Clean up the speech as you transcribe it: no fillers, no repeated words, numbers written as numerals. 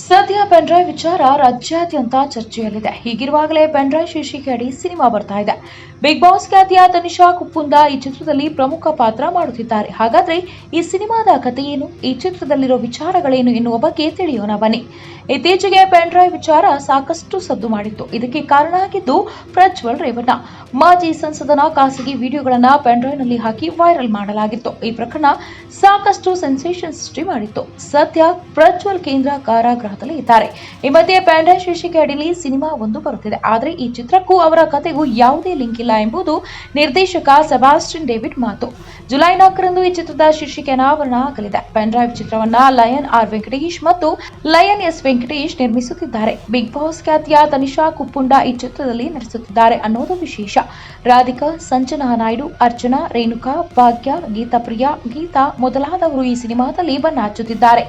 ಸದ್ಯ ಪೆನ್ಡ್ರೈವ್ ವಿಚಾರ ರಾಜ್ಯಾದ್ಯಂತ ಚರ್ಚೆಯಲ್ಲಿದೆ. ಹೀಗಿರುವಾಗಲೇ ಪೆನ್ಡ್ರೈವ್ ಶೀರ್ಷಿಕೆಯಡಿ ಸಿನಿಮಾ ಬರ್ತಾ ಇದೆ. ಬಿಗ್ ಬಾಸ್ ಖ್ಯಾತಿಯ ತನಿಷಾ ಕುಪ್ಪುಂದ ಈ ಚಿತ್ರದಲ್ಲಿ ಪ್ರಮುಖ ಪಾತ್ರ ಮಾಡುತ್ತಿದ್ದಾರೆ. ಹಾಗಾದ್ರೆ ಈ ಸಿನಿಮಾದ ಕಥೆ ಏನು, ಈ ಚಿತ್ರದಲ್ಲಿರೋ ವಿಚಾರಗಳೇನು ಎನ್ನುವ ಬಗ್ಗೆ ತಿಳಿಯೋಣ ಬನ್ನಿ. ಇತ್ತೀಚೆಗೆ ಪೆನ್ಡ್ರೈವ್ ವಿಚಾರ ಸಾಕಷ್ಟು ಸದ್ದು ಮಾಡಿತ್ತು. ಇದಕ್ಕೆ ಕಾರಣ ಆಗಿದ್ದು ಪ್ರಜ್ವಲ್ ರೇವಣ್ಣ. ಮಾಜಿ ಸಂಸದನ ಖಾಸಗಿ ವಿಡಿಯೋಗಳನ್ನ ಪೆನ್ಡ್ರೈವ್ನಲ್ಲಿ ಹಾಕಿ ವೈರಲ್ ಮಾಡಲಾಗಿತ್ತು. ಈ ಪ್ರಕರಣ ಸಾಕಷ್ಟು ಸೆನ್ಸೇಷನ್ ಸೃಷ್ಟಿ ಮಾಡಿತ್ತು. ಸದ್ಯ ಪ್ರಜ್ವಲ್ ಕೇಂದ್ರ ಕಾರಾಗೃಹದಲ್ಲಿ ಇದ್ದಾರೆ. ಈ ಮಧ್ಯೆ ಪೆನ್ಡ್ರೈವ್ ಶೀರ್ಷಿಕೆ ಅಡಿಯಲ್ಲಿ ಸಿನಿಮಾ ಒಂದು ಬರುತ್ತಿದೆ. ಆದರೆ ಈ ಚಿತ್ರಕ್ಕೂ ಅವರ ಕಥೆಗೂ ಯಾವುದೇ ಲಿಂಕ್ ಇಲ್ಲ ಎಂಬುದು ನಿರ್ದೇಶಕ ಸೆಬಾಸ್ಟಿಯನ್ ಡೇವಿಡ್ ಮಾತು. ಜುಲೈ 4ರಂದು ಈ ಚಿತ್ರದ ಶೀರ್ಷಿಕೆ ಅನಾವರಣ ಆಗಲಿದೆ. ಪೆನ್ಡ್ರೈವ್ ಚಿತ್ರವನ್ನ ಲಯನ್ ಆರ್ ವೆಂಕಟೇಶ್ ಮತ್ತು ಲಯನ್ ಎಸ್ ವೆಂಕಟೇಶ್ ನಿರ್ಮಿಸುತ್ತಿದ್ದಾರೆ. ಬಿಗ್ ಬಾಸ್ ಖ್ಯಾತಿಯ ತನಿಷಾ ಕುಪ್ಪುಂಡ ಈ ಚಿತ್ರದಲ್ಲಿ ನಟಿಸುತ್ತಿದ್ದಾರೆ ಅನ್ನೋದು ವಿಶೇಷ. ರಾಧಿಕಾ, ಸಂಜನಾ ನಾಯ್ಡು, ಅರ್ಚನಾ, ರೇಣುಕಾ, ಭಾಗ್ಯ, ಗೀತಾ ಪ್ರಿಯಾ, ಗೀತಾ ಮೊದಲಾದವರು ಈ ಸಿನಿಮಾದಲ್ಲಿ ಬಣ್ಣ ಹಚ್ಚುತ್ತಿದ್ದಾರೆ.